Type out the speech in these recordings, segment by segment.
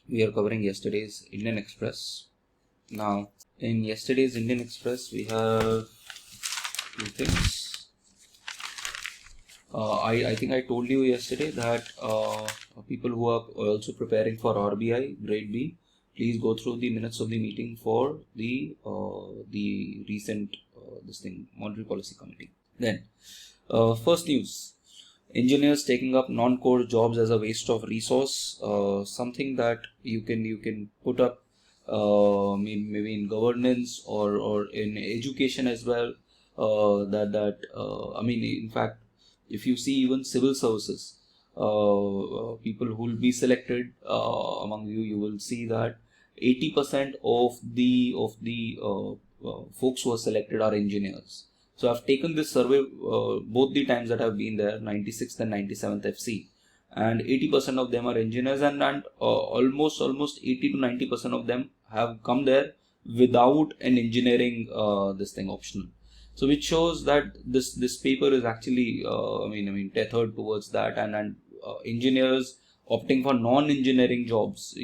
we are covering yesterday's Indian Express. Now, in yesterday's Indian Express, we have two things. I think I told you yesterday that people who are also preparing for RBI Grade B, please go through the minutes of the meeting for the recent Monetary Policy Committee. Then, first news: engineers taking up non-core jobs as a waste of resource. Something that you can put up maybe in governance or in education as well. In fact, if you see even civil services, people who will be selected among you, you will see that 80% of the folks who are selected are engineers. So I've taken this survey both the times that I've been there, 96th and 97th FC, and 80% of them are engineers, and almost 80 to 90% of them have come there without an engineering optional. So which shows that this paper is actually tethered towards that, and engineers opting for non-engineering jobs,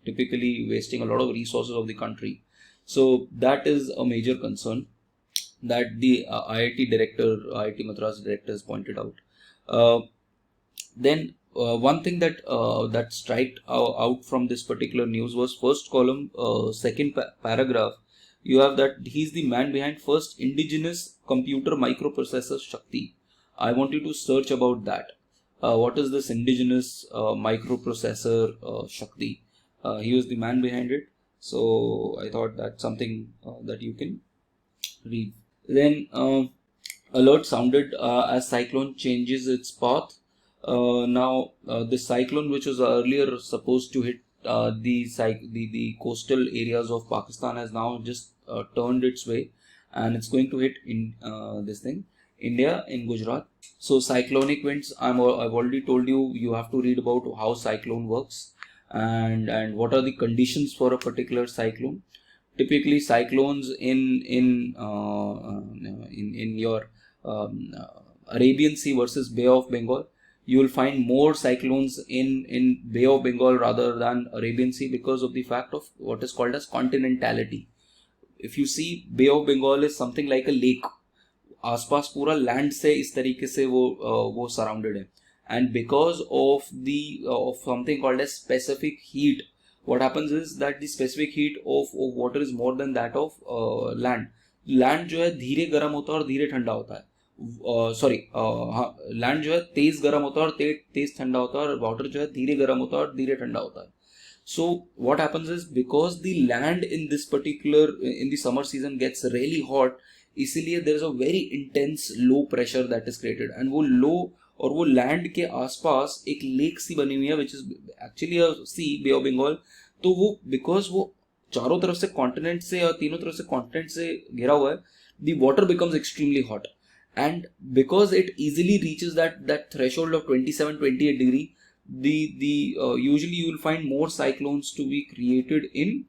typically wasting a lot of resources of the country. So that is a major concern that the IIT Madras director has pointed out. Then one thing that striked out from this particular news was first column, second paragraph. You have that he's the man behind first indigenous computer microprocessor Shakti. I want you to search about that. What is this indigenous microprocessor Shakti? He was the man behind it. So I thought that's something that you can read. Then alert sounded as cyclone changes its path. Now the cyclone, which was earlier supposed to hit the coastal areas of Pakistan, has now just turned its way, and it's going to hit in India, in Gujarat. So cyclonic winds, I've already told you, you have to read about how cyclone works and what are the conditions for a particular cyclone. Typically, cyclones in your Arabian Sea versus Bay of Bengal, you will find more cyclones in Bay of Bengal rather than Arabian Sea because of the fact of what is called as continentality. If you see, Bay of Bengal is something like a lake. आसपास पूरा land से इस तरीके से वो surrounded है, and because of something called as specific heat, what happens is that the specific heat of water is more than that of land. Land जो है धीरे गर्म होता है और धीरे ठंडा होता है. लैंड जो है तेज गर्म होता है और तेज ठंडा होता है, और वाटर जो है धीरे गर्म होता है और धीरे ठंडा होता है. So what happens is, because the land in this particular in the summer season gets really hot, इसीलिए there is a very intense low pressure that is created, and वो low और वो लैंड के आसपास एक लेक सी बनी हुई है which is actually a sea, Bay of Bengal. तो वो because वो चारों तरफ से कॉन्टिनेंट से और तीनों तरफ से कॉन्टिनेंट से घिरा हुआ है, the water becomes extremely hot, and because it easily reaches that threshold of 27-28 degree, usually you will find more cyclones to be created in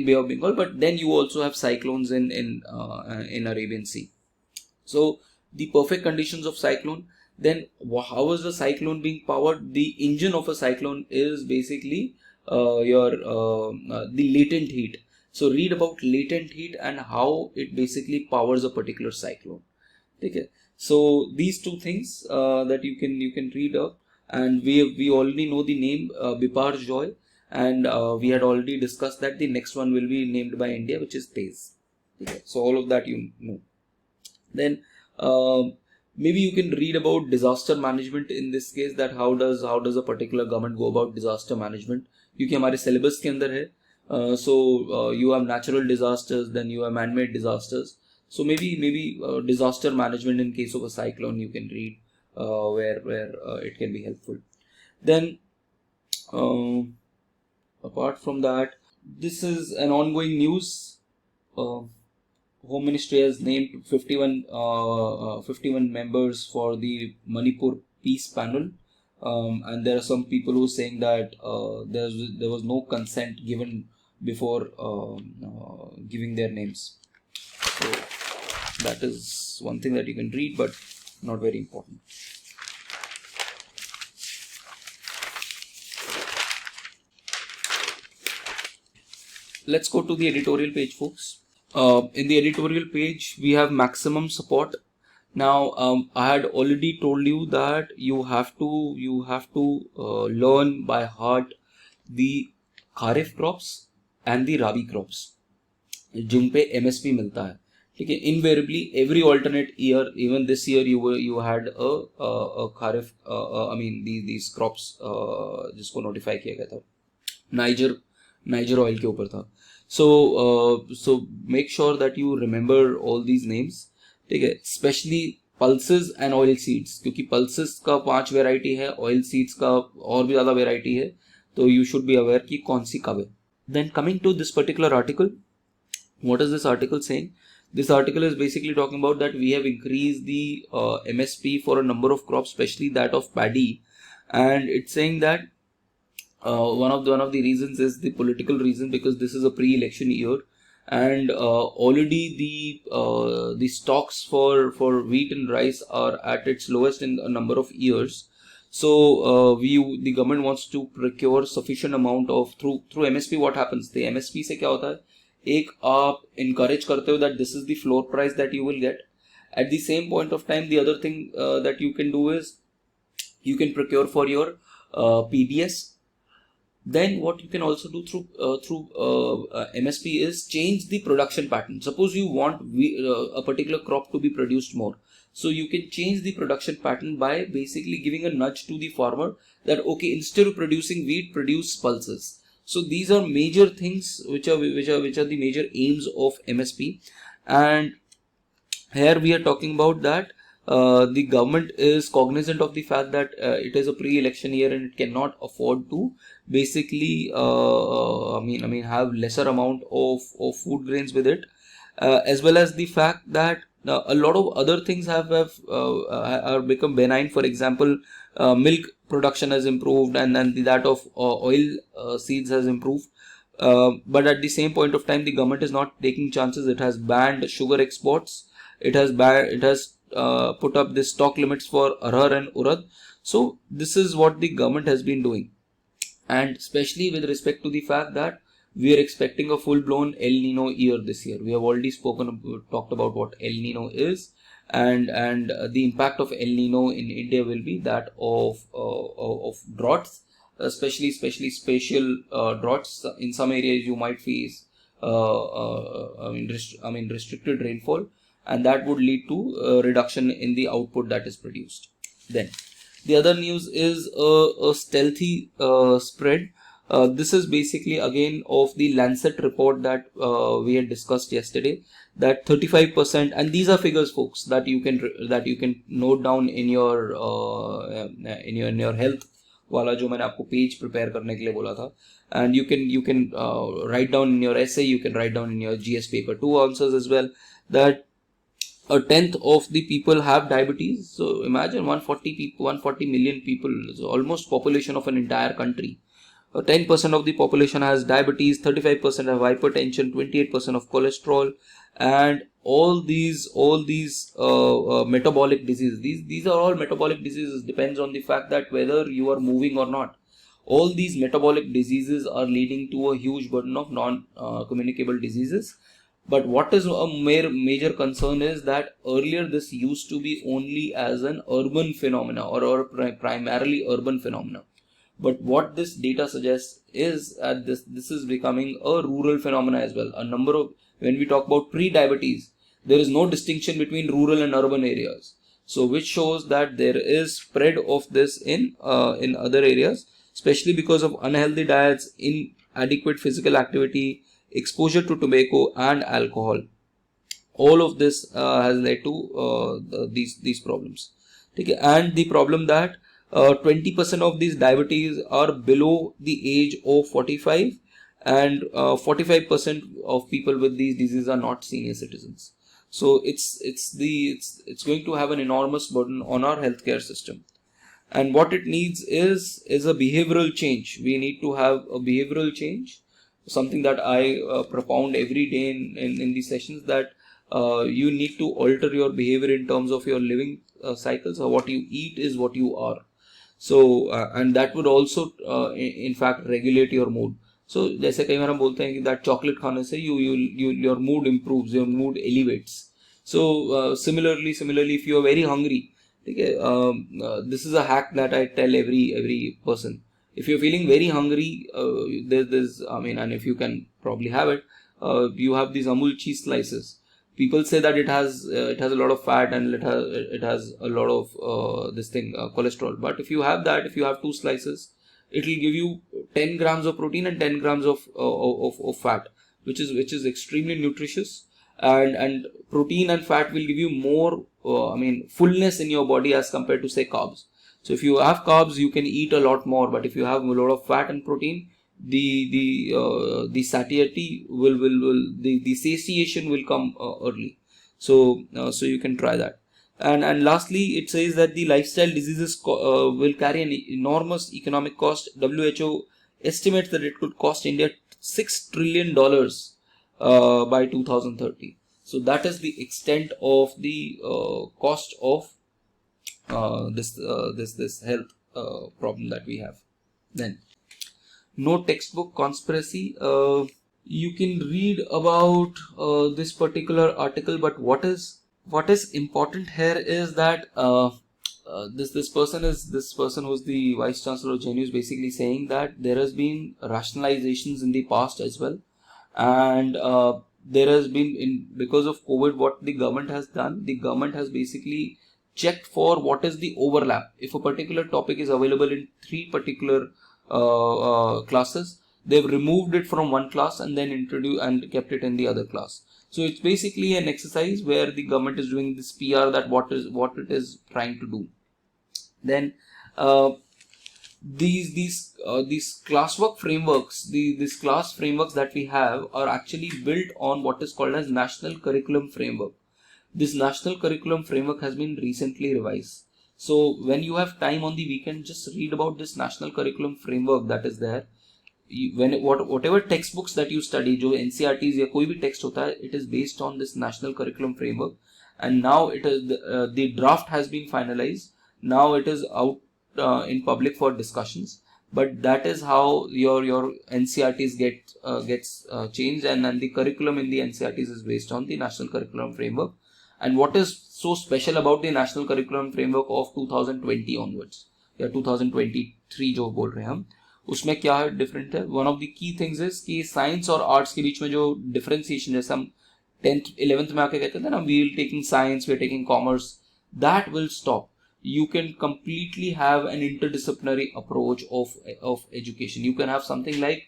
Bay of Bengal, but then you also have cyclones in Arabian Sea. So the perfect conditions of cyclone. Then how is the cyclone being powered? The engine of a cyclone is basically the latent heat. So read about latent heat and how it basically powers a particular cyclone. Okay. So these two things that you can read up, and we already know the name biparjoy, and we had already discussed that the next one will be named by India, which is PACE. Okay. So all of that you know. Then maybe you can read about disaster management in this case, that how does a particular government go about disaster management, क्योंकि हमारे syllabus के अंदर है. So you have natural disasters, then you have man-made disasters. So maybe disaster management in case of a cyclone you can read where it can be helpful. Then apart from that, this is an ongoing news. Home Ministry has named 51 members for the Manipur Peace Panel, and there are some people who are saying that there was no consent given before giving their names. So that is one thing that you can read, but not very important. . let's go to the editorial page, folks. In the editorial page, we have maximum support. Now, I had already told you that you have to learn by heart the Kharif crops and the Rabi crops, जिन पे MSP मिलता है. ठीक है, invariably every alternate year, even this year you had a Kharif, I mean these crops जिसको notify किया गया था, Niger oil के ऊपर था. So make sure that you remember all these names. ठीक है, specially pulses and oil seeds, क्योंकि पल्सेस का 5 वेराइटी है, ऑयल सीड्स का और भी ज़्यादा वेराइटी है, तो यू शुड बी अवेयर कि कौन सी कब है. Then coming to this particular article, what is this article saying? This article is basically talking about that we have increased the MSP for a number of crops, especially that of paddy, and it's saying that one of the reasons is the political reason, because this is a pre-election year. And already the stocks for wheat and rice are at its lowest in a number of years. So the government wants to procure sufficient amount of through MSP. What happens? The MSP से क्या होता है? एक आप encourage करते हो that this is the floor price that you will get. At the same point of time, the other thing that you can do is you can procure for your PDS. Then what you can also do through MSP is change the production pattern. Suppose you want a particular crop to be produced more, so you can change the production pattern by basically giving a nudge to the farmer that okay, instead of producing wheat, produce pulses. So these are major things which are the major aims of MSP. And here we are talking about that the government is cognizant of the fact that it is a pre-election year and it cannot afford to basically I mean have lesser amount of food grains with it, as well as the fact that a lot of other things have are become benign. For example, milk production has improved, and then that of oil seeds has improved. But at the same point of time, the government is not taking chances. It has banned sugar exports. It has put up the stock limits for arhar and urad. So this is what the government has been doing, and especially with respect to the fact that we are expecting a full-blown El Nino year this year. We have already talked about what El Nino is, and the impact of El Nino in India will be that of droughts, especially spatial droughts. In some areas you might face restricted rainfall, and that would lead to a reduction in the output that is produced. Then the other news is a stealthy spread. This is basically again of the Lancet report that we had discussed yesterday, that 35%, and these are figures, folks, that you can note down in your health वाला जो मैंने आपको page prepare करने के लिए बोला था, and you can write down in your essay, you can write down in your GS paper 2 answers as well, that a tenth of the people have diabetes. So imagine 140 million people, so almost population of an entire country. 10% of the population has diabetes, 35% have hypertension, 28% of cholesterol, and all these metabolic diseases. These are all metabolic diseases. Depends on the fact that whether you are moving or not. All these metabolic diseases are leading to a huge burden of non-communicable diseases. But what is a major concern is that earlier this used to be only as an urban phenomena or primarily urban phenomena. But what this data suggests is that this is becoming a rural phenomena as well. When we talk about pre-diabetes, there is no distinction between rural and urban areas. So which shows that there is spread of this in other areas, especially because of unhealthy diets, inadequate physical activity, exposure to tobacco and alcohol. All of this has led to these problems. Okay? And the problem that 20% of these diabetes are below the age of 45, and 45% of people with these diseases are not senior citizens. So it's going to have an enormous burden on our healthcare system. And what it needs is a behavioral change. We need to have a behavioral change, something that I propound every day in these sessions, that you need to alter your behavior in terms of your living cycles. So what you eat is what you are. So and that would also in fact regulate your mood. So जैसे कई बार हम बोलते हैं कि that chocolate खाने से your mood improves, your mood elevates. So similarly if you are very hungry, okay, this is a hack that I tell every person. If you're feeling very hungry, there's and if you can probably have it, you have these Amul cheese slices. People say that it has a lot of fat and it has a lot of cholesterol. But if you have that, if you have 2 slices, it will give you 10 grams of protein and 10 grams of fat, which is extremely nutritious. And protein and fat will give you more fullness in your body as compared to say carbs. So if you have carbs, you can eat a lot more, but if you have a lot of fat and protein, the satiety the satiation will come early. So you can try that. And lastly, it says that the lifestyle diseases will carry an enormous economic cost. WHO estimates that it could cost India $6 trillion by 2030. So that is the extent of the cost of this health problem that we have. Then, no textbook conspiracy. You can read about this particular article, but what is important here is that this person who's the Vice Chancellor of JNU is basically saying that there has been rationalizations in the past as well, and there has been because of COVID, what the government has done, the government has basically checked for what is the overlap. If a particular topic is available in 3 particular classes, they've removed it from one class and then introduced and kept it in the other class. So it's basically an exercise where the government is doing this PR that what it is trying to do. Then these classwork frameworks, these class frameworks that we have are actually built on what is called as National Curriculum Framework. This National Curriculum Framework has been recently revised. So when you have time on the weekend, just read about this National Curriculum Framework that is there. Whatever textbooks that you study, जो NCERTs या कोई भी text होता है, it is based on this National Curriculum Framework, and now it is the draft has been finalized. Now it is out in public for discussions. But that is how your NCERTs gets changed, and the curriculum in the NCERTs is based on the National Curriculum Framework. And what is so special about the National Curriculum Framework of 2020 onwards, या 2023 जो बोल रहे हैं हम, उसमें क्या different है? One of the key things is कि साइंस और आर्ट्स के बीच में जो डिफरेंशिएशन, जैसे हम 10th 11th में आके कहते थे ना, we will taking science, we are taking commerce, that will stop. You can completely have an interdisciplinary approach of education. You can have something like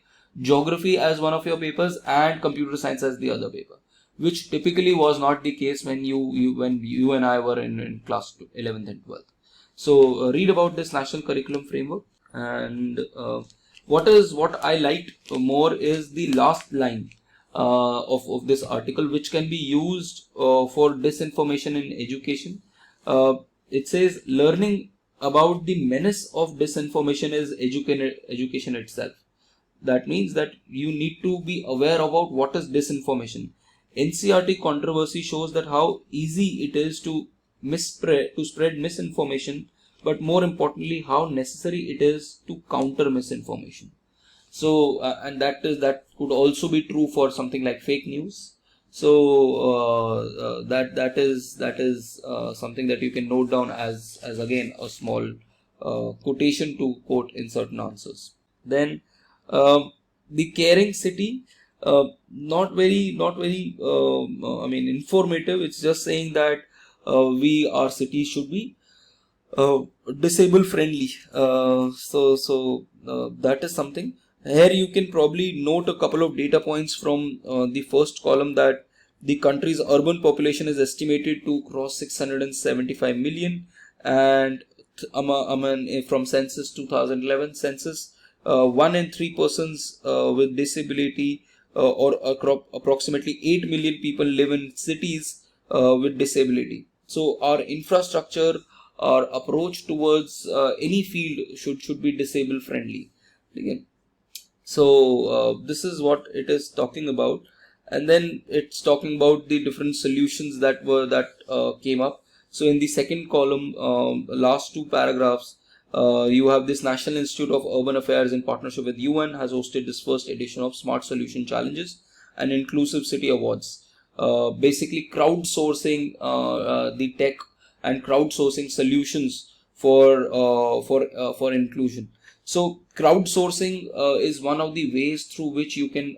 geography as one of your papers and computer science as the other paper, which typically was not the case when you and I were in class 11th and 12th. So read about this National Curriculum Framework. And what I liked more is the last line of this article, which can be used for disinformation in education. It says learning about the menace of disinformation is education itself. That means that you need to be aware about what is disinformation. NCERT controversy shows that how easy it is to spread misinformation, but more importantly, how necessary it is to counter misinformation. So and that could also be true for something like fake news. So that is something that you can note down as again a small quotation to quote in certain answers. Then the caring city, not very informative. It's just saying that our city should be disable friendly. So that is something. Here you can probably note a couple of data points from the first column, that the country's urban population is estimated to cross 675 million, and from census 2011 census, 1 in 3 persons with disability or approximately 8 million people live in cities with disability. So our infrastructure, our approach towards any field should be disabled friendly. Again. So this is what it is talking about, and then it's talking about the different solutions that came up. So in the second column, last 2 paragraphs, You have this National Institute of Urban Affairs in partnership with UN has hosted this first edition of Smart Solution Challenges and Inclusive City Awards. Basically crowdsourcing the tech and crowdsourcing solutions for inclusion. So crowdsourcing is one of the ways through which you can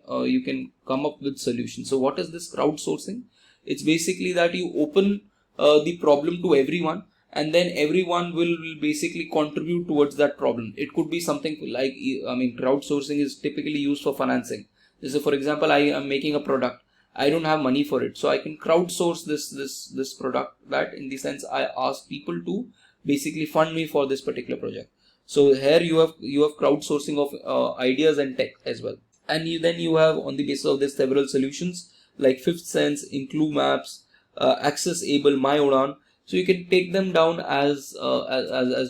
come up with solutions. So what is this crowdsourcing? It's basically that you open the problem to everyone, and then everyone will basically contribute towards that problem. It could be something like, crowdsourcing is typically used for financing. So for example, I am making a product. I don't have money for it, so I can crowdsource this product. That in the sense, I ask people to basically fund me for this particular project. So here you have crowdsourcing of ideas and tech as well. And then you have, on the basis of this, several solutions like Fifth Sense, Include Maps, Access Able, My Udan. So you can take them down as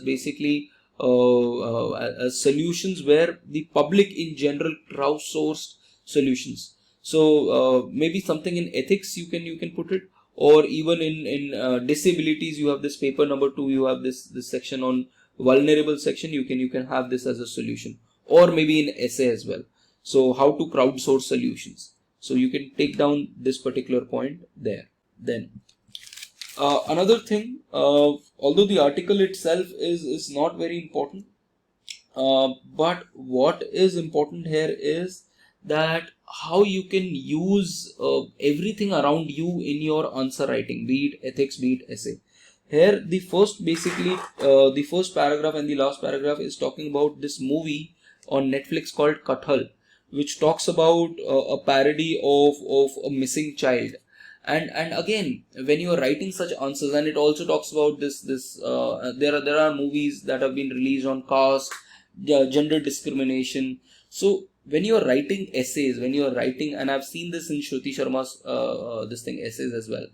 basically as solutions where the public in general crowdsourced solutions. So maybe something in ethics you can put it, or even in disabilities. You have this paper number 2. You have this section on vulnerable section. You can have this as a solution, or maybe in essay as well. So how to crowdsource solutions. So you can take down this particular point there. Then another thing, although the article itself is not very important, but what is important here is that how you can use everything around you in your answer writing, be it ethics, be it essay. Here the first paragraph and the last paragraph is talking about this movie on Netflix called Kathal, which talks about a parody of a missing child. And again, when you are writing such answers, and it also talks about there are movies that have been released on caste, gender discrimination. So when you are writing essays, and I've seen this in Shruti Sharma's essays as well.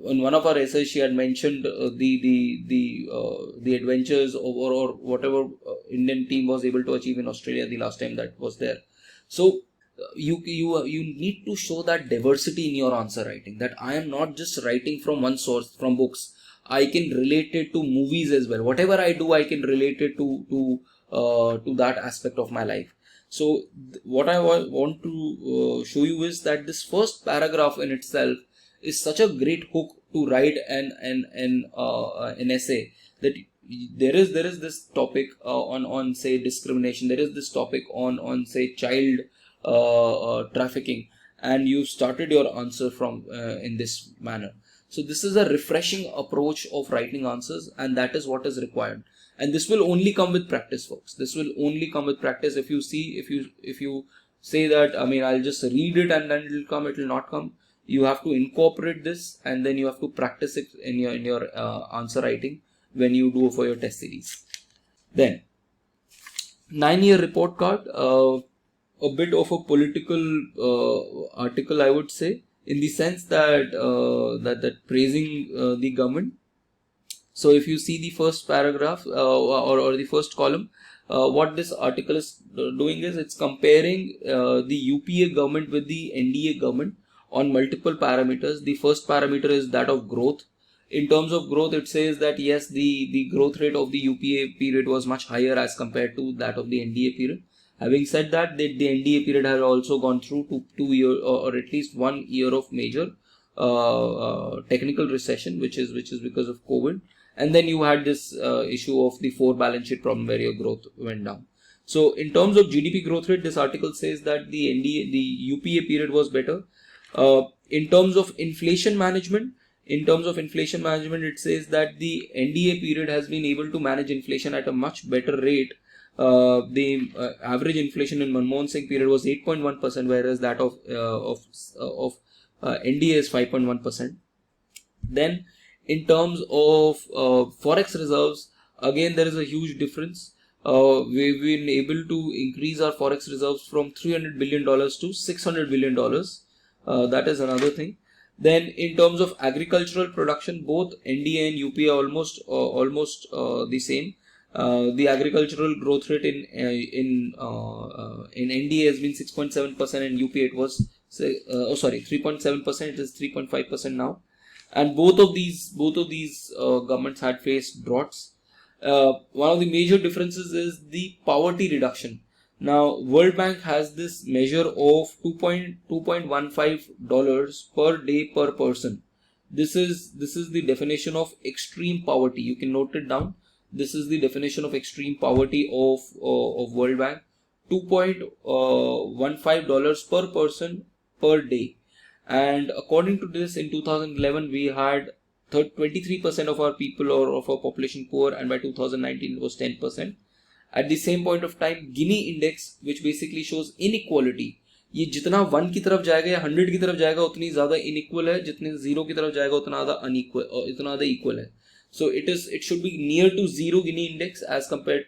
In one of our essays, she had mentioned the adventures or whatever Indian team was able to achieve in Australia the last time that was there. So you need to show that diversity in your answer writing, that I am not just writing from one source, from books. I can relate it to movies as well. Whatever I do, I can relate it to that aspect of my life. So what I want to show you is that this first paragraph in itself is such a great hook to write an essay, that there is this topic on say discrimination, there is this topic on say child trafficking, and you started your answer from in this manner. So this is a refreshing approach of writing answers, and that is what is required. And this will only come with practice, folks. This will only come with practice. If you say that, I'll just read it and then it will come, it will not come. You have to incorporate this, and then you have to practice it in your answer writing when you do for your test series. Then 9-year report card, a bit of a political article, I would say, in the sense that that praising the government. So if you see the first paragraph or the first column, what this article is doing is it's comparing the UPA government with the NDA government on multiple parameters. The first parameter is that of growth. In terms of growth, it says that yes, the growth rate of the UPA period was much higher as compared to that of the NDA period. Having said that, the NDA period has also gone through 2 years or at least 1 year of major technical recession, which is because of COVID. And then you had this issue of the 4 balance sheet problem where your growth went down. So in terms of GDP growth rate, this article says that the UPA period was better. In terms of inflation management, it says that the NDA period has been able to manage inflation at a much better rate. The average inflation in Manmohan Singh period was 8.1%, whereas that of NDA is 5.1%. Then in terms of forex reserves, again there is a huge difference. We've been able to increase our forex reserves from $300 billion to $600 billion. That is another thing. Then in terms of agricultural production, both NDA and UP are almost the same. The agricultural growth rate in NDA has been 6.7%, and UP it was 3.7%. It is 3.5% now. And both of these governments had faced droughts. one of the major differences is the poverty reduction. Now, World Bank has this measure of $2.15 per day per person. This is the definition of extreme poverty. You can note it down. This is the definition of extreme poverty of World Bank. $2.15 per person per day. And according to this, in 2011 we had 23% of our people or of our population poor, and by 2019 it was 10%. At the same point of time, Gini index, which basically shows inequality, ये जितना 1 की तरफ जाएगा या 100 की तरफ जाएगा उतनी ज़्यादा इनइक्वल है, जितने 0 की तरफ जाएगा उतना ज़्यादा अनइक्वल, इतना ज़्यादा इक्वल है. So it should be near to 0 Gini index as compared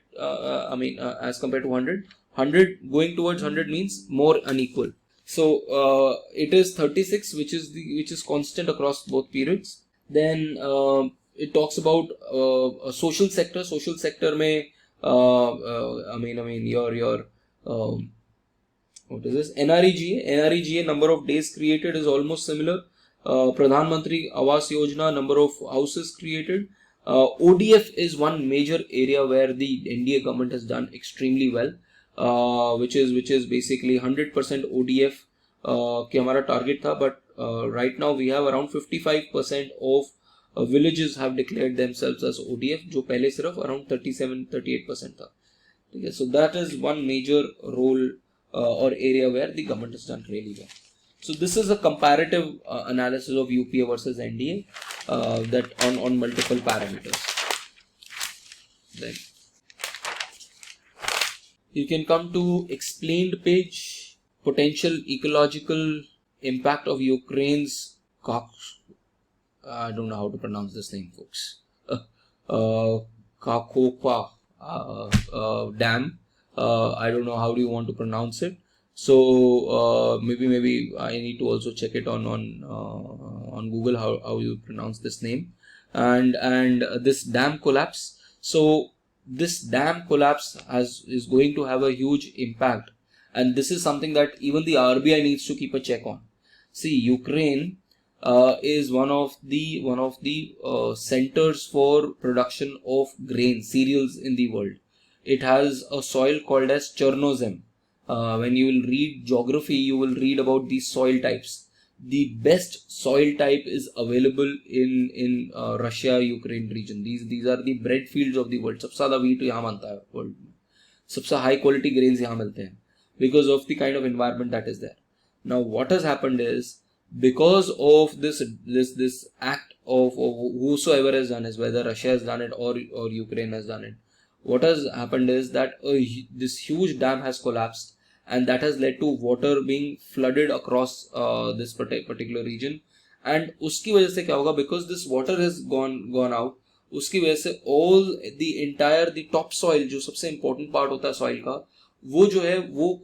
as compared to 100. 100 going towards 100 means more unequal. So it is 36, which is constant across both periods. Then it talks about a social sector. Social sector में your what is this? NREGA number of days created is almost similar. Pradhan Mantri Awas Yojana, number of houses created. ODF is one major area where the NDA government has done extremely well, which is basically 100% ODF कि हमारा target था, but right now we have around 55% of villages have declared themselves as ODF, जो पहले सिर्फ around 37-38% था. ठीक है, so that is one major role or area where the government has done really well. So this is a comparative analysis of UPA versus NDA that on multiple parameters. Then you can come to explained page, potential ecological impact of Ukraine's I don't know how to pronounce this name, folks. Kakhovka Dam. I don't know how do you want to pronounce it. So maybe I need to also check it on Google how you pronounce this name. And this dam collapse. So this dam collapse is going to have a huge impact, and this is something that even the RBI needs to keep a check on. See, Ukraine is one of the centers for production of grain, cereals in the world. It has a soil called as Chernozem. When you will read geography, you will read about these soil types. The best soil type is available in Russia-Ukraine region. These are the bread fields of the world. सबसे ज़्यादा wheat यहाँ बनता है world में. सबसे high quality grains यहाँ मिलते हैं because of the kind of environment that is there. Now what has happened is, because of this act of whosoever has done it, whether Russia has done it or Ukraine has done it, what has happened is that this huge dam has collapsed, and that has led to water being flooded across this particular region. And उसकी वजह से क्या होगा, because this water has gone out, उसकी वजह से all the topsoil, जो सबसे important part होता है soil का, वो जो है वो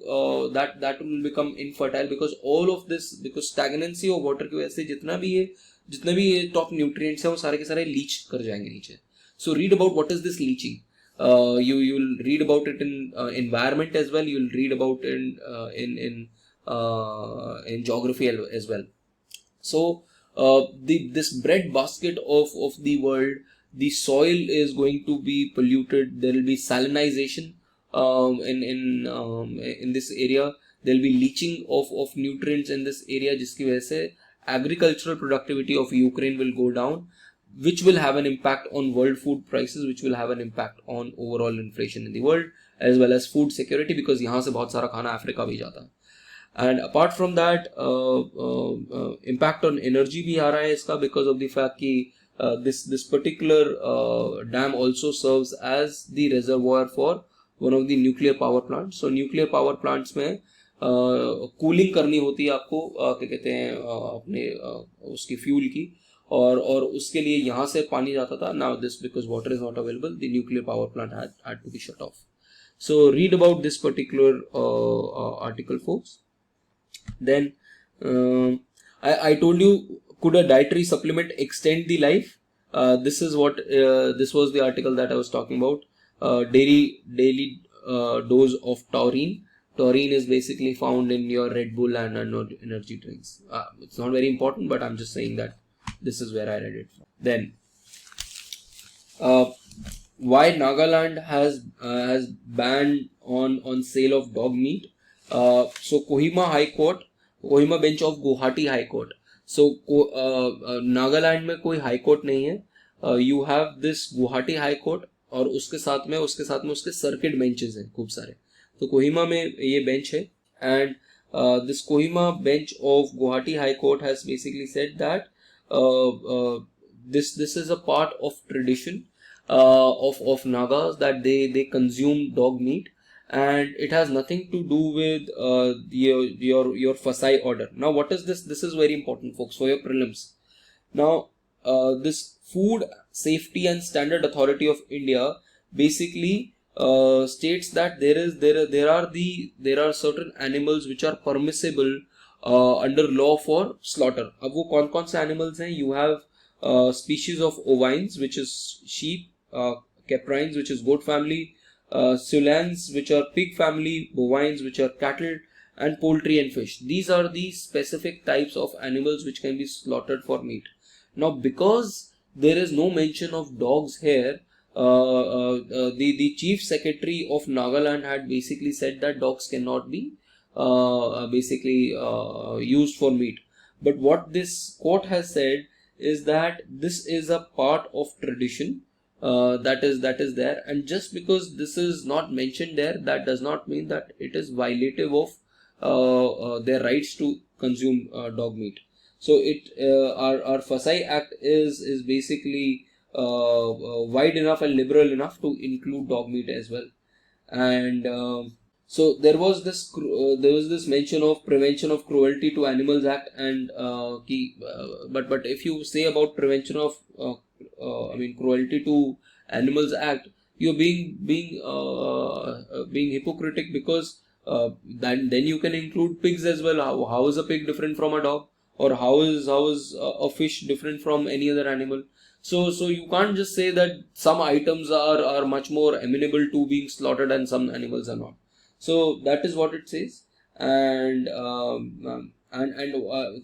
that will become infertile because all of this, because stagnancy of water की वजह से जितने भी ये top nutrients हैं वो सारे के सारे leach कर जाएंगे नीचे. So read about what is this leaching. You'll read about it in environment as well. You'll read about it in geography as well. So this bread basket of the world, the soil is going to be polluted. There will be salinization in this area. There will be leaching of nutrients in this area, जिसकी वजह से agricultural productivity of Ukraine will go down, which will have an impact on world food prices, which will have an impact on overall inflation in the world, as well as food security, because यहाँ से बहुत सारा खाना Africa भी जाता है. And apart from that, impact on energy भी आ रहा है इसका, because of the fact कि this particular dam also serves as the reservoir for one of the nuclear power plants. So nuclear power plants में cooling करनी होती है आपको, क्या कहते हैं, अपने उसकी fuel की, और उसके लिए यहाँ से पानी जाता था. Now this, because water is not available, the nuclear power plant had to be shut off. So read about this particular article, folks. Then I told you, could a dietary supplement extend the life? This is what this was the article that I was talking about. Daily dose of taurine. Taurine is basically found in your Red Bull and energy drinks. It's not very important, but I'm just saying that this is where I read it from. Then why Nagaland has banned on sale of dog meat. So Kohima bench of Guwahati High Court. So Nagaland में कोई high court नहीं है. You have this Guwahati High Court और उसके साथ में उसके circuit benches हैं खूब सारे. तो कोहिमा में ये बेंच है, and this Kohima bench of Guwahati High Court has basically said that this is a part of tradition of Nagas, that they consume dog meat, and it has nothing to do with your Fasai order. Now what is this? This is very important, folks, for your prelims. Now this Food Safety and Standard Authority of India basically states that there are certain animals which are permissible under law for slaughter. अब वो कौन से animals हैं? You have species of ovines, which is sheep, caprines, which is goat family, sulans, which are pig family, bovines, which are cattle, and poultry and fish. These are the specific types of animals which can be slaughtered for meat. Now, because there is no mention of dogs here, the Chief Secretary of Nagaland had basically said that dogs cannot be used for meat. But what this court has said is that this is a part of tradition that is there, and just because this is not mentioned there, that does not mean that it is violative of their rights to consume dog meat. So our Fasai Act is basically wide enough and liberal enough to include dog meat as well. And so there was this mention of Prevention of Cruelty to Animals Act, and but if you say about Prevention of Cruelty to Animals Act, you're being hypocritic, because then you can include pigs as well. How is a pig different from a dog, or how is a fish different from any other animal? So you can't just say that some items are much more amenable to being slaughtered and some animals are not. So that is what it says, and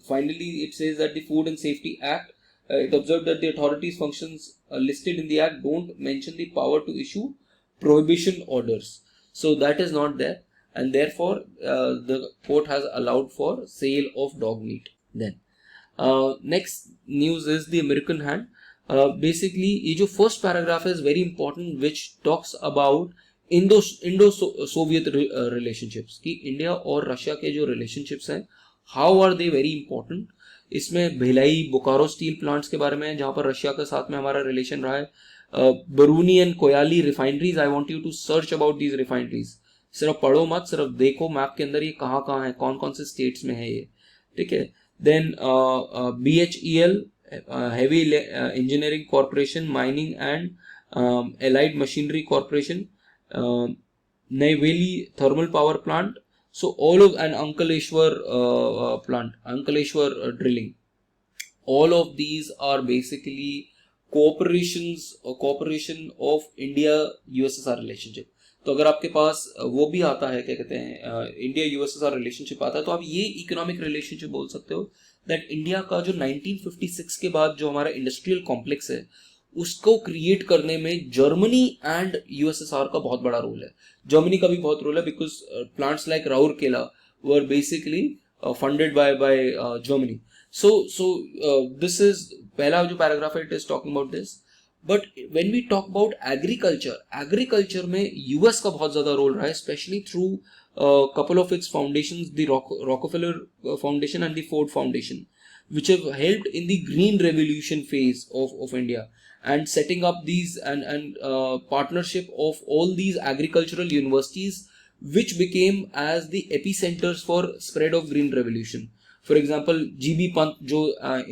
finally it says that the Food and Safety Act, it observed that the authorities' functions listed in the Act don't mention the power to issue prohibition orders. So that is not there, and therefore the court has allowed for sale of dog meat. Then next news is the American hand. Basically ये जो first paragraph is very important, which talks about Indo-Soviet relationships, कि India और Russia के जो relationships हैं, how are they very important. इसमें Bhilai Bokaro steel plants के बारे में, जहाँ पर रशिया के साथ में हमारा रिलेशन रहा है. Barauni and Koyali refineries, I want you to search about these refineries. सिर्फ पढ़ो मत, सिर्फ देखो मैप के अंदर ये कहाँ है, कौन से स्टेट्स में है ये, ठीक है. Then BHEL, heavy engineering corporation, mining and allied machinery corporation, Neyveli thermal power plant. So all of, and Ankleshwar plant, Ankleshwar drilling. All of these are basically cooperation of India USSR relationship. तो अगर आपके पास वो भी आता है, क्या कहते हैं, इंडिया यूएसएसआर रिलेशनशिप आता है, तो आप ये इकोनॉमिक रिलेशनशिप बोल सकते हो दैट इंडिया का जो 1956 के बाद जो हमारा इंडस्ट्रियल कॉम्प्लेक्स है, उसको क्रिएट करने में जर्मनी एंड यूएसएसआर का बहुत बड़ा रोल है. जर्मनी का भी बहुत रोल है, because plants like Rourkela were basically funded by Germany. So this is पहला जो पैराग्राफ है, it is talking about this. But when we talk about agriculture में यूएस का बहुत ज्यादा रोल रहा है, specially through couple of its foundations, the Rockefeller Foundation and the Ford Foundation, which have helped in the green revolution phase of India, and setting up these and partnership of all these agricultural universities, which became as the epicenters for spread of green revolution. For example, GB Pant जो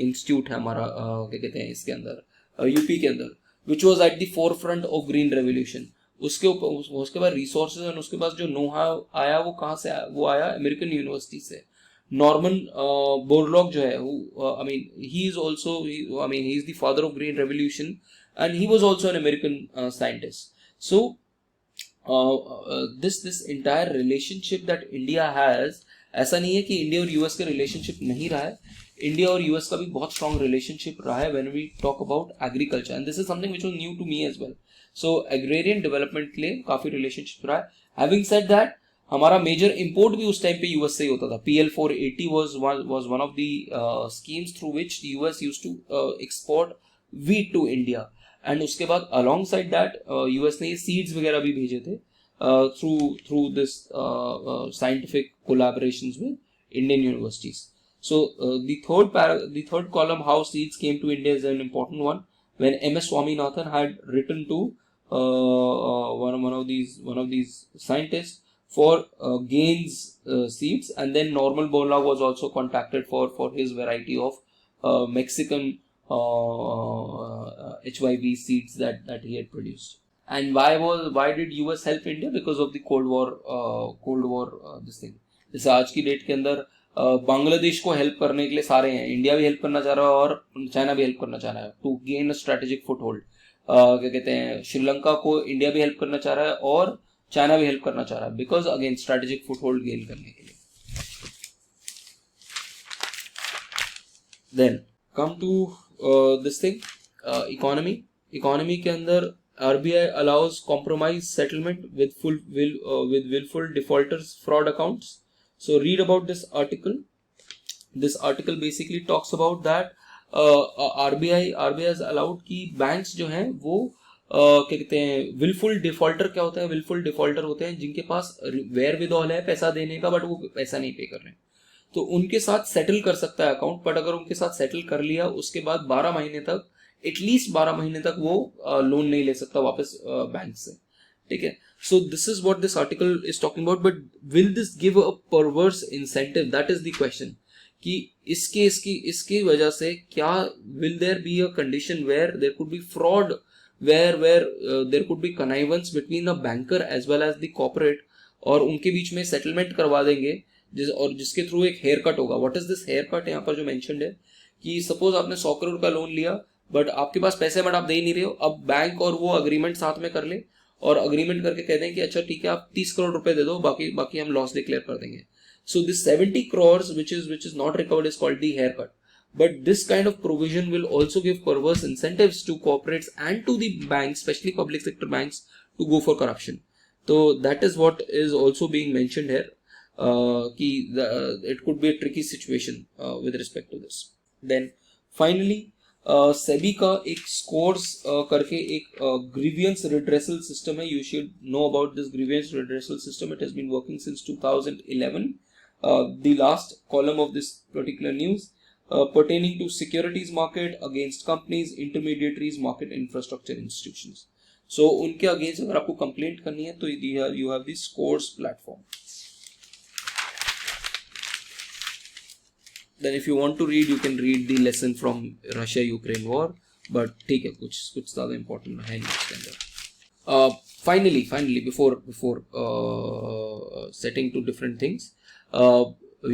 institute है हमारा, क्या कहते हैं इसके अंदर UP के अंदर, which was at the forefront of green revolution. उसके बाद रिसोर्सेज और उसके पास जो नो-हाउ आया, वो कहाँ से आया? वो आया अमेरिकन यूनिवर्सिटी से. नॉर्मन बोरलॉग जो है, I mean he is also, I mean he is the father of green revolution, and he was also an American scientist. So this entire relationship that India has, ऐसा नहीं है कि India और US का relationship नहीं रहा है. India और यूएस का भी बहुत स्ट्रॉन्ग रिलेशनशिप रहा है when we talk about agriculture, and this is something which was new to me as well. So agrarian development के लिए काफी रिलेशनशिप रहा है. हैविंग सेड दैट, हमारा मेजर इंपोर्ट भी उस टाइम पे यूएस से ही होता था. PL480 was one of the schemes through which the US used to export wheat to India. And उसके बाद alongside that US ने ये सीड्स वगैरह भी भेजे थे through this scientific collaborations with Indian universities. So the third column, how seeds came to India, is an important one. When MS Swaminathan had written to one of these scientists for Gaines seeds, and then Norman Borlaug was also contacted for his variety of Mexican HYV seeds that he had produced. And why did US help India? Because of the Cold War this thing. जैसे आज की date के अंदर बांग्लादेश को help करने के लिए सारे हैं, इंडिया भी हेल्प करना चाह रहा है और चाइना भी हेल्प करना चाह रहा है to gain a strategic foothold. क्या कहते हैं, श्रीलंका को इंडिया भी हेल्प करना चाह रहा है और चाइना भी हेल्प करना चाह रहा है, because again strategic foothold gain करने के लिए. Then come to this thing, economy के अंदर RBI allows compromise settlement with willful defaulters fraud accounts. So read about this article. This article basically talks about that RBI has allowed कि banks जो हैं वो क्या कहते हैं, willful defaulter. क्या होता है? willful defaulter होते हैं जिनके पास wherewithal है पैसा देने का, बट वो पैसा नहीं पे कर रहे हैं, तो उनके साथ सेटल कर सकता है अकाउंट. बट अगर उनके साथ सेटल कर लिया, उसके बाद 12 महीने तक, एटलीस्ट 12 महीने तक वो लोन नहीं ले सकता वापस बैंक से. ठीक है. So this is what this article is talking about. But will this give a perverse incentive? That is the question. कि इसकी वजह से क्या will there be a condition where there could be fraud, where there could be connivance between a banker as well as the corporate, और उनके बीच में settlement करवा देंगे जिसके थ्रू एक हेयर कट होगा. What is this haircut? यहाँ पर जो मेंशन्ड है कि सपोज आपने 100 करोड़ का लोन लिया, बट आपके पास पैसे बट आप दे ही नहीं रहे हो. अब बैंक और वो अग्रीमेंट साथ में कर ले और अग्रीमेंट करके कह दें कि अच्छा ठीक है, आप 30 करोड़ रुपए दे दो, बाकी हम लॉस डिक्लेयर कर देंगे. So this 70 crores which is not recovered is called the haircut. But this kind of provision will also give perverse incentives to corporates and to the banks, especially public sector banks, to go for corruption. So that is what is also being mentioned here. It could be a tricky situation with respect to this. Then finally, SEBI का एक scores करके एक grievance redressal system है. You should know about this grievance redressal system. It has been working since 2011. The last column of this particular news pertaining to securities market against companies, intermediaries, market infrastructure institutions. So उनके against अगर आपको complaint करनी है तो you have the scores platform. Then if you want to read, you can read the lesson from Russia-Ukraine war. But ठीक है, कुछ ज़्यादा important है नहीं इसके अंदर. Finally, before setting to different things,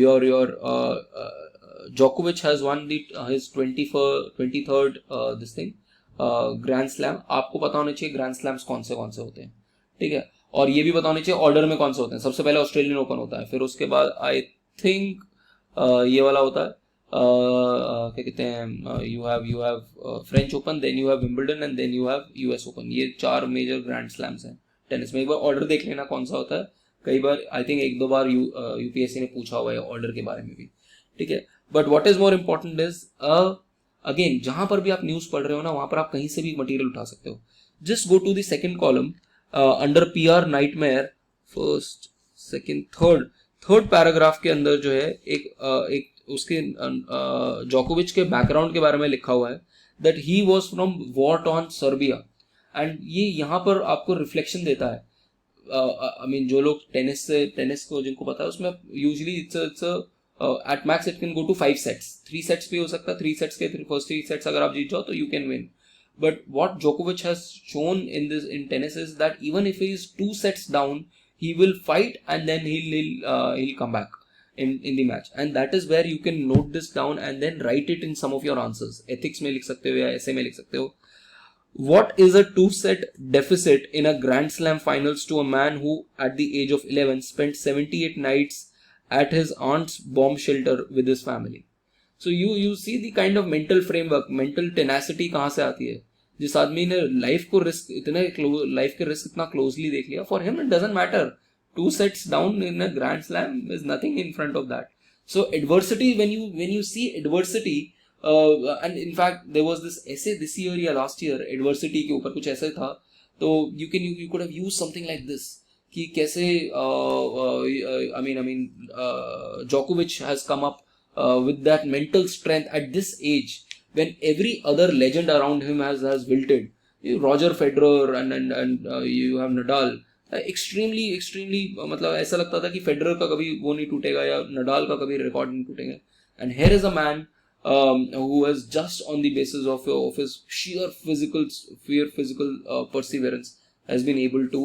your Djokovic has won his 23rd this thing Grand Slam. आपको पता होना चाहिए Grand Slams कौन से होते हैं, ठीक है, और ये भी पता होना चाहिए ऑर्डर में कौन से होते हैं. सबसे पहले ऑस्ट्रेलियन ओपन होता है, फिर उसके बाद आई थिंक ये वाला होता है, क्या कहते हैं, you have French Open, then you have Wimbledon and then you have US Open. ये 4 मेजर ग्रैंड स्लैम्स हैं टेनिस में. एक बार ऑर्डर देख लेना कौन सा होता है. कई बार आई थिंक 1-2 बार यूपीएससी ने पूछा हुआ है ऑर्डर के बारे में भी, ठीक है. But what is more important is again, जहां पर भी आप न्यूज पढ़ रहे हो ना, वहां पर आप कहीं से भी मटेरियल उठा सकते हो. Just go to the second column under PR nightmare, first second third paragraph के अंदर जो है एक उसके जोकोविच के बैकग्राउंड के बारे में लिखा हुआ है that he was from war torn Serbia. And ये यहाँ पर आपको रिफ्लेक्शन देता है. आई मीन जो लोग टेनिस को जिनको पता है, उसमें usually it's at max it can go to 5 sets. 3 sets भी हो सकता है. 3 sets के फर्स्ट 3 sets अगर आप जीत जाओ तो you can win. But what जोकोविच has shown in tennis is that even if he is 2 sets down, he will fight and then he'll come back in the match. And that is where you can note this down and then write it in some of your answers. Ethics में लिख सकते हो या essay में लिख सकते हो. What is a 2-set deficit in a Grand Slam finals to a man who at the age of 11 spent 78 nights at his aunt's bomb shelter with his family? So you see the kind of mental framework, mental tenacity कहाँ से आती है. जिस आदमी ने life को risk life के risk इतना क्लोजली देख लिया, for him it doesn't matter, 2 sets down in a grand slam is nothing in front of that. So adversity, when you see adversity, and in fact there was this essay this year या last year adversity के ऊपर कुछ ऐसा था, तो you could have used something like this कि कैसे Djokovic has come up with that mental strength at this age when every other legend around him has wilted. Roger Federer and you have Nadal. Extremely मतलब ऐसा लगता था कि Federer का कभी वो नहीं टूटेगा या नडाल का कभी रिकॉर्ड नहीं टूटेगा. And here is a man who has just on the basis of his sheer physical perseverance has been able to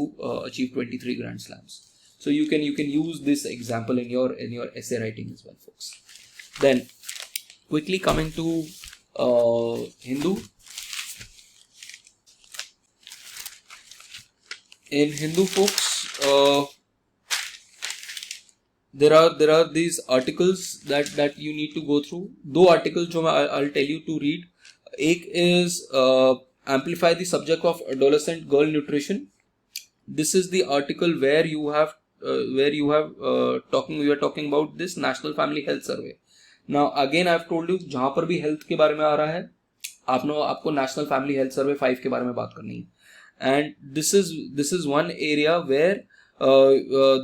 achieve 23 grand slams. So you can use this example in your essay writing as well, folks. Then quickly coming to Hindu. In Hindu, folks, there are these articles that you need to go through. 2 articles जो I'll tell you to read. एक is amplify the subject of adolescent girl nutrition. This is the article where you are talking about this National Family Health Survey. Now again I have told you जहाँ पर भी health के बारे में आ रहा है आपको National Family Health Survey 5 के बारे में बात करनी है. And this is one area where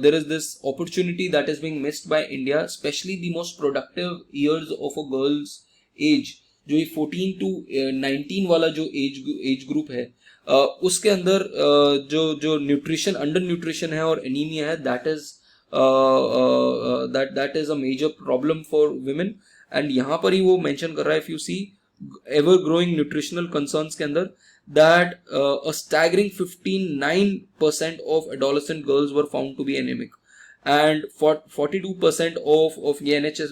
there is this opportunity that is being missed by India, especially the most productive years of a girl's age, जो ये 14 to 19 वाला जो age group है, उसके अंदर जो nutrition under nutrition है और anemia है, that is a major problem for women. And यहाँ पर ही वो mention कर रहा है, if you see ever growing nutritional concerns के अंदर, that a staggering 59% of adolescent girls were found to be anemic, and 42% of ये NHS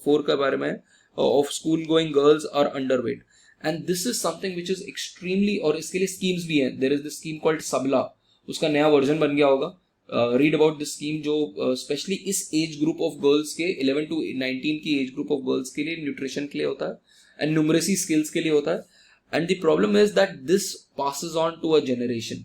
4 के बारे में of school going girls are underweight. And this is something which is extremely, और इसके लिए schemes भी हैं. There is this scheme called सबला, उसका नया वर्जन बन गया होगा. Read about this scheme जो especially इस age group of girls के 11 to 19 की age group of girls के लिए nutrition के लिए होता है and numeracy skills के लिए होता है. And the problem is that this passes on to a generation.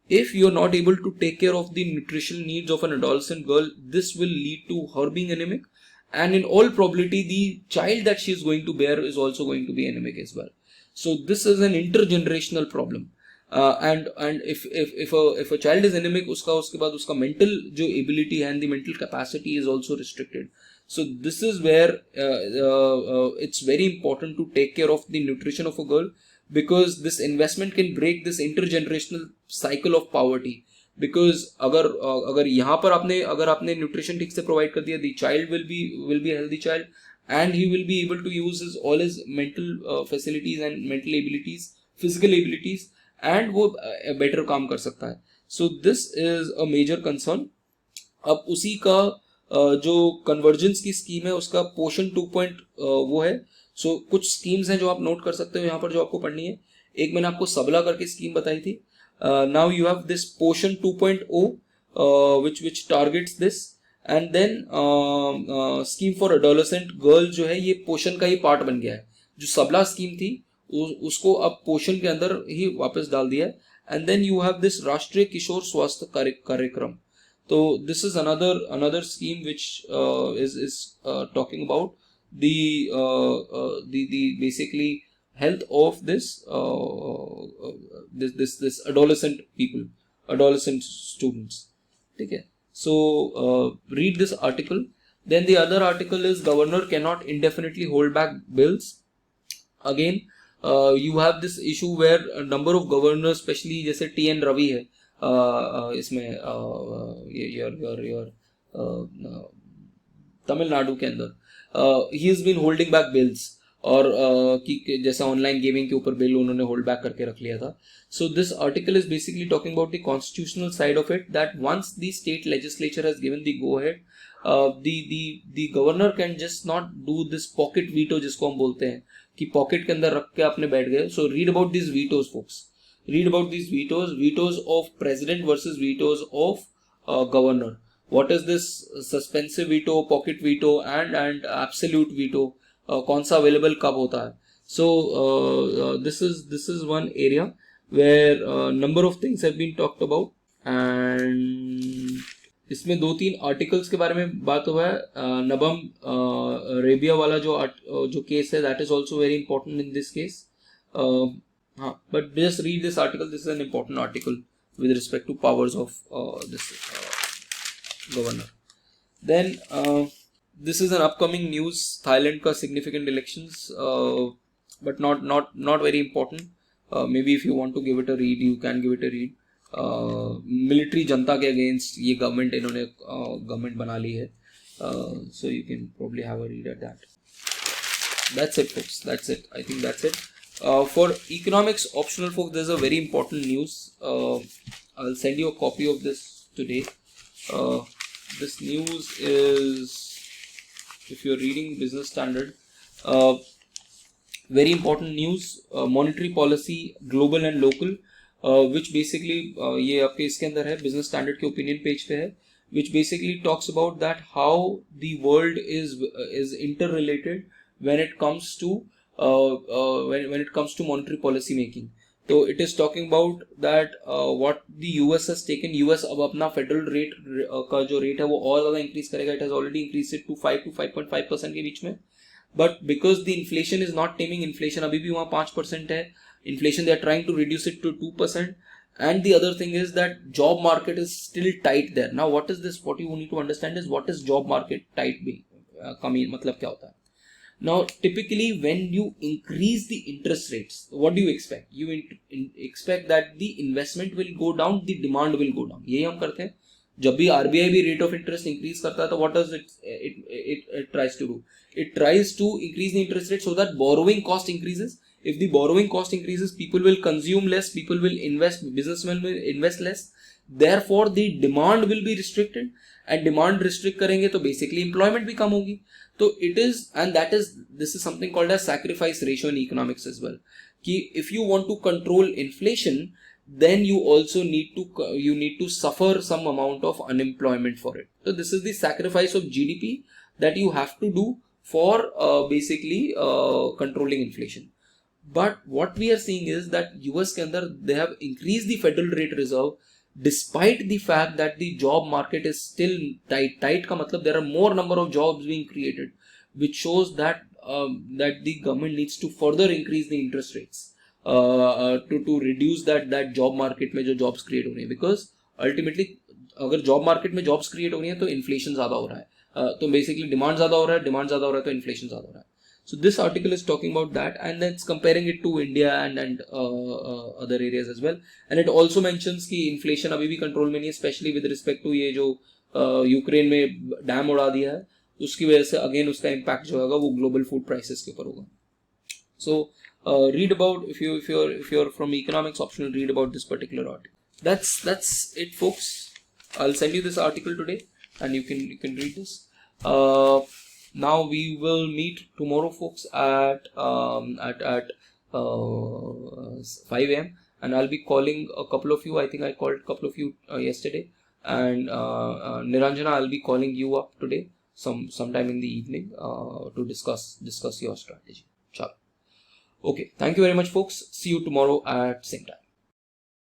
If you're not able to take care of the nutritional needs of an adolescent girl, this will lead to her being anemic, and in all probability the child that she is going to bear is also going to be anemic as well. So this is an intergenerational problem. And if a child is anemic, उसके बाद उसका mental जो ability है and the mental capacity is also restricted. So this is where it's very important to take care of the nutrition of a girl, because this investment can break this intergenerational cycle of poverty. Because अगर यहाँ पर अगर आपने nutrition ठीक से provide कर दिया, the child will be a healthy child, and he will be able to use all his mental facilities and mental abilities, physical abilities, and वो better काम कर सकता है. So this is a major concern. अब उसी का जो convergence की स्कीम है उसका पोषण 2 वो है. सो कुछ स्कीम्स हैं जो आप नोट कर सकते हो यहाँ पर जो आपको पढ़नी है. एक मैंने आपको सबला करके स्कीम बताई थी. नाउ यू हैव दिस पोषण 2.0 which targets this, and then scheme for adolescent girl जो है ये पोषण का ही पार्ट बन गया है. जो सबला स्कीम थी उसको अब पोषण के अंदर ही वापस डाल दिया है. And then you have this Rashtriya Kishor स्वास्थ्य कार्यक्रम. So this is another scheme which is talking about the basically health of this adolescent people, adolescent students. Okay. So read this article. Then the other article is governor cannot indefinitely hold back bills. Again, you have this issue where a number of governors, especially जैसे TN Ravi है, इसमें तमिलनाडु के अंदर he has been holding back bills, और कि जैसा online gaming के ऊपर बिल उन्होंने होल्ड बैक करके रख लिया था. So this article is basically talking about the constitutional side of it, that once the state legislature has given the go ahead, the governor can just not do this pocket veto जिसको हम बोलते हैं कि pocket के अंदर रख के आपने बैठ गए. So read about these vetoes, folks. Read about these vetoes of president versus vetoes of governor. What is this suspensive veto, pocket veto and absolute veto? कौन सा available कब होता है? So this is one area where number of things have been talked about, and इसमें 2-3 articles के बारे में बात हुआ है. नबम रेबिया वाला जो केस है, that is also very important in this case. हाँ, but just read this article. This is an important article with respect to powers of this governor. Then this is an upcoming news. Thailand ka significant elections, but not very important. Maybe if you want to give it a read, you can give it a read. Military जनता के against ये government इन्होंने government बना ली है. So you can probably have a read at that. That's it, folks. That's it. I think that's it. For economics optional folks, there's a very important news. I'll send you a copy of this today. This news is, if you're reading business standard, very important news. Monetary policy, global and local, which basically ये आपके इसके अंदर है, business standard के opinion page पे है, which basically talks about that how the world is interrelated when it comes to when it comes to monetary policy making. So it is talking about that what the US has taken. US अब अपना federal rate का जो rate है वो और ज़्यादा increase करेगा. It has already increase it to 5 to 5.5% के बीच में. But because the inflation is not taming, inflation अभी भी वहाँ 5% है. Inflation they are trying to reduce it to 2%. And the other thing is that job market is still tight there. Now what is this? What you need to understand is what is job market tight being कमी मतलब क्या होता है. Now, typically, when you increase the interest rates, what do you expect? You expect that the investment will go down, the demand will go down. यही हम करते हैं. जब भी RBI भी rate of interest increase करता है, तो what does it tries to do? It tries to increase the interest rate so that borrowing cost increases. If the borrowing cost increases, people will consume less, people will invest, businessmen will invest less. Therefore, the demand will be restricted, and demand restrict करेंगे तो basically employment भी कम होगी. So it is, and this is something called as sacrifice ratio in economics as well. कि if you want to control inflation, then you also need to suffer some amount of unemployment for it. So this is the sacrifice of GDP that you have to do for basically controlling inflation. But what we are seeing is that US के अंदर they have increased the federal rate reserve despite the fact that the job market is still tight का मतलब there are more number of jobs being created, which shows that that the government needs to further increase the interest rates to reduce that job market में जो jobs create हो रही हैं. Because ultimately अगर job market में jobs create हो रही हैं तो inflation ज़्यादा हो रहा है, तो basically demand ज़्यादा हो रहा है तो inflation ज़्यादा हो रहा है. So this article is talking about that, and then it's comparing it to India and other areas as well. And it also mentions कि inflation अभी भी control में नहीं है, especially with respect to ये जो यूक्रेन में डैम उड़ा दिया है, उसकी वजह से again उसका impact जो होगा वो global food prices के ऊपर होगा. So read about, if you're from economics optional, read about this particular article. That's it, folks. I'll send you this article today, and you can read this. Now we will meet tomorrow, folks, at 5 a.m. and I'll be calling a couple of you. I think I called a couple of you yesterday, and Niranjana, I'll be calling you up today sometime in the evening to discuss your strategy. Ciao. Okay, thank you very much, folks. See you tomorrow at same time.